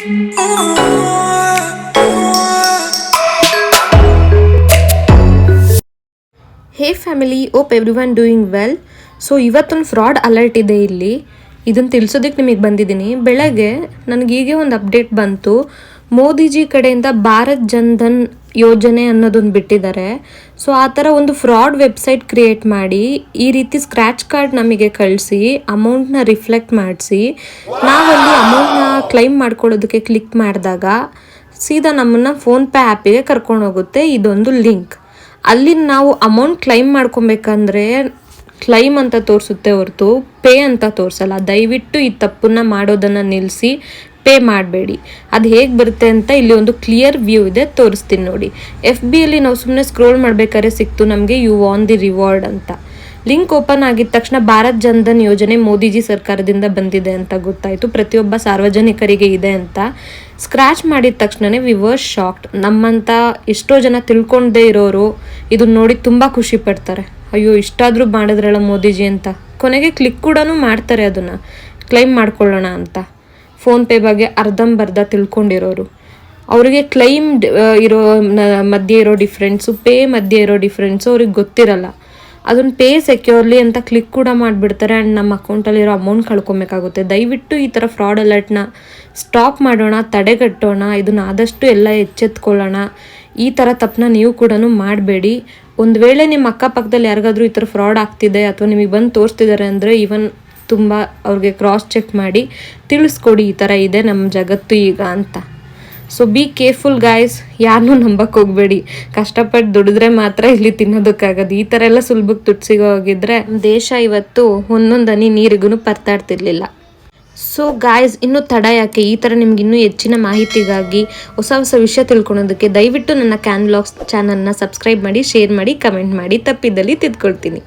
ಹೇ family, hope everyone doing well. So ಇವತ್ತೊಂದು fraud alert ಇದೆ ಇಲ್ಲಿ. ಇದನ್ನು ತಿಳಿಸೋದಕ್ಕೆ ನಿಮಗೆ ಬಂದಿದ್ದೀನಿ. ಬೆಳಗ್ಗೆ ನನಗೀಗೆ ಒಂದು ಅಪ್ಡೇಟ್ ಬಂತು. ಮೋದಿಜಿ ಕಡೆಯಿಂದ ಭಾರತ್ ಜನ್ಧನ್ ಯೋಜನೆ ಅನ್ನೋದೊಂದು ಬಿಟ್ಟಿದ್ದಾರೆ. ಸೊ ಆ ಥರ ಒಂದು ಫ್ರಾಡ್ ವೆಬ್ಸೈಟ್ ಕ್ರಿಯೇಟ್ ಮಾಡಿ ಈ ರೀತಿ ಸ್ಕ್ರ್ಯಾಚ್ ಕಾರ್ಡ್ ನಮಗೆ ಕಳಿಸಿ ಅಮೌಂಟ್ನ ರಿಫ್ಲೆಕ್ಟ್ ಮಾಡಿಸಿ ನಾವಲ್ಲಿ ಅಮೌಂಟ್ನ ಕ್ಲೈಮ್ ಮಾಡ್ಕೊಳ್ಳೋದಕ್ಕೆ ಕ್ಲಿಕ್ ಮಾಡಿದಾಗ ಸೀದಾ ನಮ್ಮನ್ನು ಫೋನ್ಪೇ ಆ್ಯಪಿಗೆ ಕರ್ಕೊಂಡು ಹೋಗುತ್ತೆ ಇದೊಂದು ಲಿಂಕ್. ಅಲ್ಲಿ ನಾವು ಅಮೌಂಟ್ ಕ್ಲೈಮ್ ಮಾಡ್ಕೊಬೇಕಂದ್ರೆ ಕ್ಲೈಮ್ ಅಂತ ತೋರಿಸುತ್ತೆ ಹೊರತು ಪೇ ಅಂತ ತೋರಿಸಲ್ಲ. ದಯವಿಟ್ಟು ಈ ತಪ್ಪನ್ನು ಮಾಡೋದನ್ನು ನಿಲ್ಲಿಸಿ ಪೇ ಮಾಡಬೇಡಿ. ಅದು ಹೇಗೆ ಬರುತ್ತೆ ಅಂತ ಇಲ್ಲಿ ಒಂದು ಕ್ಲಿಯರ್ ವ್ಯೂ ಇದೆ, ತೋರಿಸ್ತೀನಿ ನೋಡಿ. FBಯಲ್ಲಿ ನಾವು ಸುಮ್ಮನೆ ಸ್ಕ್ರೋಲ್ ಮಾಡಬೇಕಾದ್ರೆ ಸಿಕ್ತು ನಮಗೆ ಯು ವಾನ್ ದಿ ರಿವಾರ್ಡ್ ಅಂತ. ಲಿಂಕ್ ಓಪನ್ ಆಗಿದ ತಕ್ಷಣ ಭಾರತ್ ಜನ್ಧನ್ ಯೋಜನೆ ಮೋದಿಜಿ ಸರ್ಕಾರದಿಂದ ಬಂದಿದೆ ಅಂತ ಗೊತ್ತಾಯಿತು. ಪ್ರತಿಯೊಬ್ಬ ಸಾರ್ವಜನಿಕರಿಗೆ ಇದೆ ಅಂತ. ಸ್ಕ್ರ್ಯಾಚ್ ಮಾಡಿದ ತಕ್ಷಣವೇ ವಿ ವರ್ ಶಾಕ್ಡ್. ನಮ್ಮಂಥ ಎಷ್ಟೋ ಜನ ತಿಳ್ಕೊಂಡೇ ಇರೋರು ಇದನ್ನ ನೋಡಿ ತುಂಬ ಖುಷಿ ಪಡ್ತಾರೆ. ಅಯ್ಯೋ ಇಷ್ಟಾದರೂ ಮಾಡಿದ್ರಲ್ಲ ಮೋದಿಜಿ ಅಂತ. ಕೊನೆಗೆ ಕ್ಲಿಕ್ ಕೂಡ ಮಾಡ್ತಾರೆ ಅದನ್ನು ಕ್ಲೈಮ್ ಮಾಡ್ಕೊಳ್ಳೋಣ ಅಂತ. ಫೋನ್ಪೇ ಬಗ್ಗೆ ಅರ್ಧಂಬರ್ಧ ತಿಳ್ಕೊಂಡಿರೋರು ಅವರಿಗೆ ಕ್ಲೈಮ್ ಇರೋ ಮಧ್ಯೆ ಇರೋ ಡಿಫ್ರೆನ್ಸು, ಪೇ ಮಧ್ಯೆ ಇರೋ ಡಿಫ್ರೆನ್ಸು ಅವ್ರಿಗೆ ಗೊತ್ತಿರಲ್ಲ. ಅದನ್ನು ಪೇ ಸೆಕ್ಯೂರ್ಲಿ ಅಂತ ಕ್ಲಿಕ್ ಕೂಡ ಮಾಡಿಬಿಡ್ತಾರೆ ಆ್ಯಂಡ್ ನಮ್ಮ ಅಕೌಂಟಲ್ಲಿರೋ ಅಮೌಂಟ್ ಕಳ್ಕೊಬೇಕಾಗುತ್ತೆ. ದಯವಿಟ್ಟು ಈ ಥರ ಫ್ರಾಡ್ ಅಲರ್ಟ್ನ ಸ್ಟಾಪ್ ಮಾಡೋಣ, ತಡೆಗಟ್ಟೋಣ. ಇದನ್ನು ಆದಷ್ಟು ಎಲ್ಲ ಎಚ್ಚೆತ್ಕೊಳ್ಳೋಣ. ಈ ಥರ ತಪ್ಪನ್ನ ನೀವು ಕೂಡ ಮಾಡಬೇಡಿ. ಒಂದು ವೇಳೆ ನಿಮ್ಮ ಅಕ್ಕಪಕ್ಕದಲ್ಲಿ ಯಾರಿಗಾದ್ರೂ ಈ ಥರ ಫ್ರಾಡ್ ಆಗ್ತಿದೆ ಅಥವಾ ನಿಮಗೆ ಬಂದು ತೋರಿಸ್ತಿದ್ದಾರೆ ಅಂದರೆ ಈವನ್ ತುಂಬ ಅವ್ರಿಗೆ ಕ್ರಾಸ್ ಚೆಕ್ ಮಾಡಿ ತಿಳಿಸ್ಕೊಡಿ ಈ ಥರ ಇದೆ ನಮ್ಮ ಜಗತ್ತು ಈಗ ಅಂತ. So be careful guys. ಯಾರನ್ನೂ ನಂಬಕ್ಕೆ ಹೋಗಬೇಡಿ. ಕಷ್ಟಪಟ್ಟು ದುಡಿದ್ರೆ ಮಾತ್ರ ಇಲ್ಲಿ ತಿನ್ನೋದಕ್ಕಾಗೋದು. ಈ ಥರ ಎಲ್ಲ ಸುಲಭಕ್ಕೆ ದುಡ್ಡು ಸಿಗೋ ಹೋಗಿದ್ರೆ ದೇಶ ಇವತ್ತು ಒಂದೊಂದು ಹನಿ ನೀರಿಗೂ ಪರ್ತಾಡ್ತಿರ್ಲಿಲ್ಲ. ಸೊ ಗಾಯ್ಸ್, ಇನ್ನೂ ತಡ ಯಾಕೆ? ಈ ಥರ ನಿಮ್ಗೆ ಇನ್ನೂ ಹೆಚ್ಚಿನ ಮಾಹಿತಿಗಾಗಿ ಹೊಸ ಹೊಸ ವಿಷಯ ತಿಳ್ಕೊಳೋದಕ್ಕೆ ದಯವಿಟ್ಟು ನನ್ನ ಕ್ಯಾನ್ ವ್ಲಾಗ್ಸ್ ಚಾನಲ್ನ ಸಬ್ಸ್ಕ್ರೈಬ್ ಮಾಡಿ, ಶೇರ್ ಮಾಡಿ, ಕಮೆಂಟ್ ಮಾಡಿ. ತಪ್ಪಿದ್ದಲ್ಲಿ ತಿದ್ಕೊಳ್ತೀನಿ.